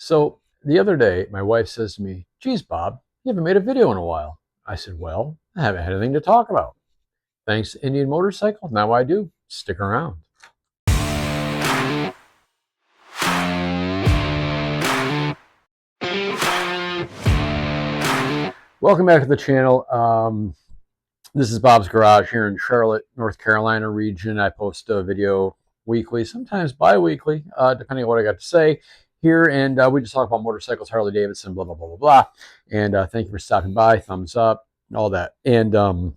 So the other day, my wife says to me, "Geez, Bob, you haven't made a video in a while." I said, "Well, I haven't had anything to talk about. Thanks to Indian Motorcycle, now I do. Stick around." Welcome back to the channel. This is Bob's Garage here in Charlotte, North Carolina region. I post a video weekly, sometimes bi-weekly, depending on what I got to say here. And we just talk about motorcycles, Harley Davidson, blah, blah, blah, blah, blah. And thank you for stopping by. Thumbs up, all that. And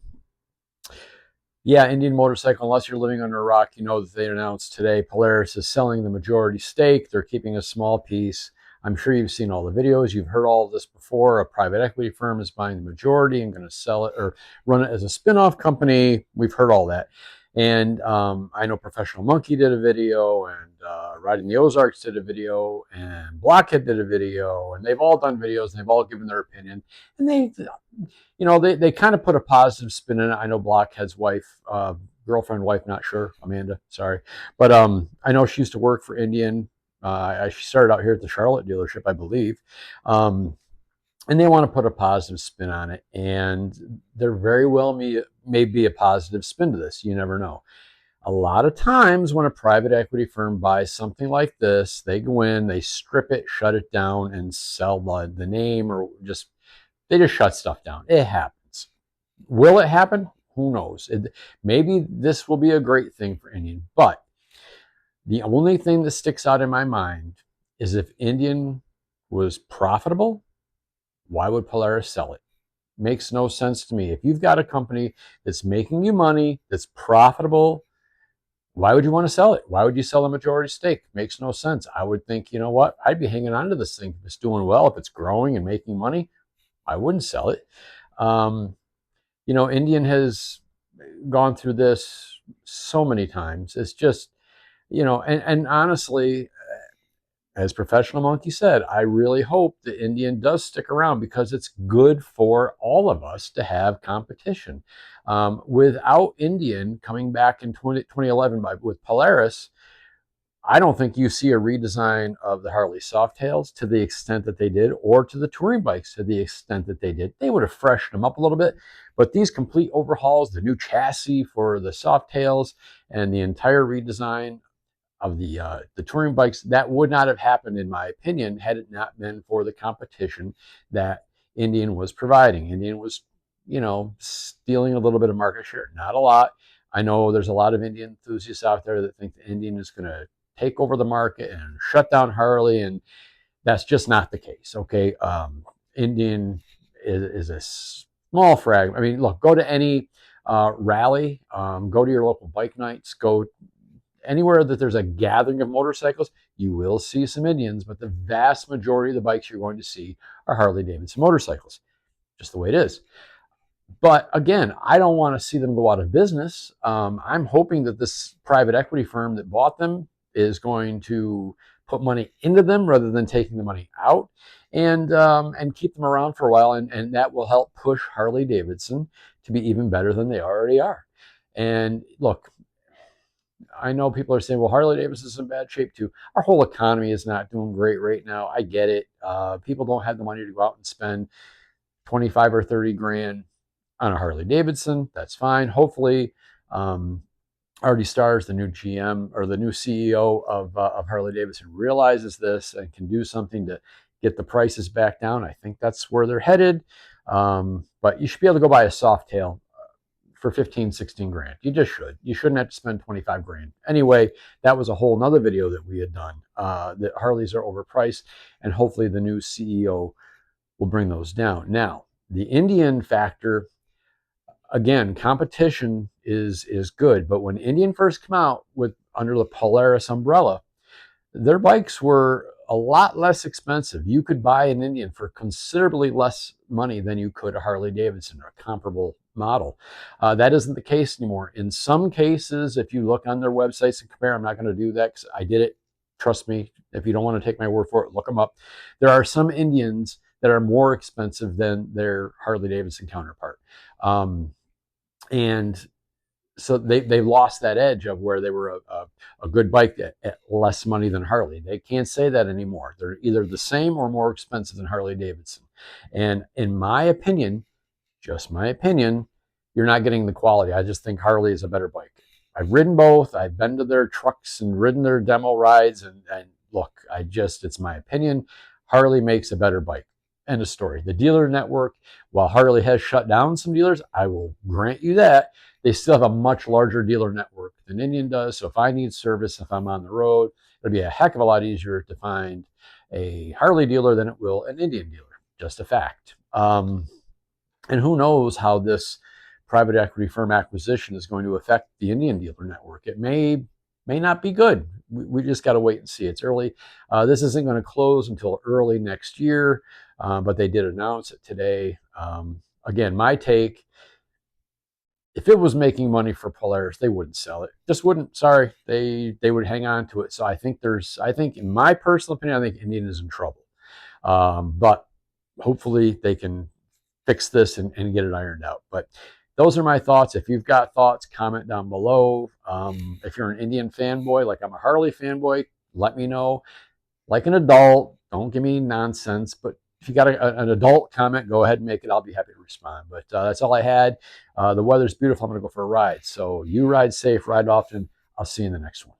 yeah, Indian Motorcycle, unless you're living under a rock, you know that they announced today Polaris is selling the majority stake. They're keeping a small piece. I'm sure you've seen all the videos. You've heard all of this before. A private equity firm is buying the majority and going to sell it or run it as a spin-off company. We've heard all that. And I know Professional Monkey did a video, and Riding the Ozarks did a video, and Blockhead did a video, and they've all done videos, and they've all given their opinion. And they kind of put a positive spin in it. I know Blockhead's wife, girlfriend, wife, not sure, Amanda, sorry. But I know she used to work for Indian. She started out here at the Charlotte dealership, I believe. And they want to put a positive spin on it. And there very well may be a positive spin to this. You never know. A lot of times when a private equity firm buys something like this, they go in, they strip it, shut it down, and sell the name, or they just shut stuff down. It happens. Will it happen? Who knows? Maybe this will be a great thing for Indian. But the only thing that sticks out in my mind is if Indian was profitable, why would Polaris sell it? Makes no sense to me. If you've got a company that's making you money, that's profitable, why would you want to sell it? Why would you sell a majority stake? Makes no sense. I would think, you know what? I'd be hanging on to this thing. If it's doing well, if it's growing and making money, I wouldn't sell it. Indian has gone through this so many times. It's just, and honestly, as Professional Monkey said, I really hope the Indian does stick around because it's good for all of us to have competition. Without Indian coming back in 2011 with Polaris, I don't think you see a redesign of the Harley Softails to the extent that they did, or to the touring bikes to the extent that they did. They would have freshened them up a little bit, but these complete overhauls, the new chassis for the Softails, and the entire redesign of the touring bikes, that would not have happened, in my opinion, had it not been for the competition that Indian was providing. Indian was, stealing a little bit of market share, not a lot. I know there's a lot of Indian enthusiasts out there that think the Indian is going to take over the market and shut down Harley, and that's just not the case. Okay, Indian is a small fragment. I mean, look, go to any rally, go to your local bike nights, go anywhere that there's a gathering of motorcycles, you will see some Indians, but the vast majority of the bikes you're going to see are Harley Davidson motorcycles, just the way it is. But again, I don't want to see them go out of business. I'm hoping that this private equity firm that bought them is going to put money into them rather than taking the money out, and keep them around for a while, and that will help push Harley Davidson to be even better than they already are. And look, I know people are saying, well, Harley Davidson is in bad shape too. Our whole economy is not doing great right now. I get it. People don't have the money to go out and spend 25 or 30 grand on a Harley Davidson. That's fine. Hopefully, Artie Starrs, the new GM or the new CEO of Harley Davidson, realizes this and can do something to get the prices back down. I think that's where they're headed. But you should be able to go buy a Softail for 15, 16 grand. You just should. You shouldn't have to spend 25 grand. Anyway, that was a whole nother video that we had done, that Harleys are overpriced, and hopefully the new CEO will bring those down. Now, the Indian factor, again, competition is good, but when Indian first came out with under the Polaris umbrella, their bikes were a lot less expensive. You could buy an Indian for considerably less money than you could a Harley Davidson or a comparable model. That isn't the case anymore. In some cases, if you look on their websites and compare, I'm not going to do that because I did it. Trust me, if you don't want to take my word for it, look them up. There are some Indians that are more expensive than their Harley Davidson counterpart. And so they lost that edge of where they were a good bike at less money than Harley. They can't say that anymore. They're either the same or more expensive than Harley Davidson. And in my opinion, just my opinion, you're not getting the quality. I just think Harley is a better bike. I've ridden both. I've been to their trucks and ridden their demo rides. And look, it's my opinion. Harley makes a better bike. End of story. The dealer network, while Harley has shut down some dealers, I will grant you that, they still have a much larger dealer network than Indian does. So if I need service, if I'm on the road, it'll be a heck of a lot easier to find a Harley dealer than it will an Indian dealer. Just a fact. And who knows how this private equity firm acquisition is going to affect the Indian dealer network. It may not be good. We just got to wait and see. It's early. This isn't going to close until early next year, but they did announce it today. Again, my take, if it was making money for Polaris, they wouldn't sell it. Just wouldn't. Sorry, they would hang on to it. So I think in my personal opinion, I think Indian is in trouble. But hopefully they can fix this and get it ironed out. But those are my thoughts. If you've got thoughts, comment down below. If you're an Indian fanboy, like I'm a Harley fanboy, let me know. Like an adult, don't give me nonsense, but if you got an adult comment, go ahead and make it. I'll be happy to respond. But that's all I had. The weather's beautiful. I'm going to go for a ride. So you ride safe, ride often. I'll see you in the next one.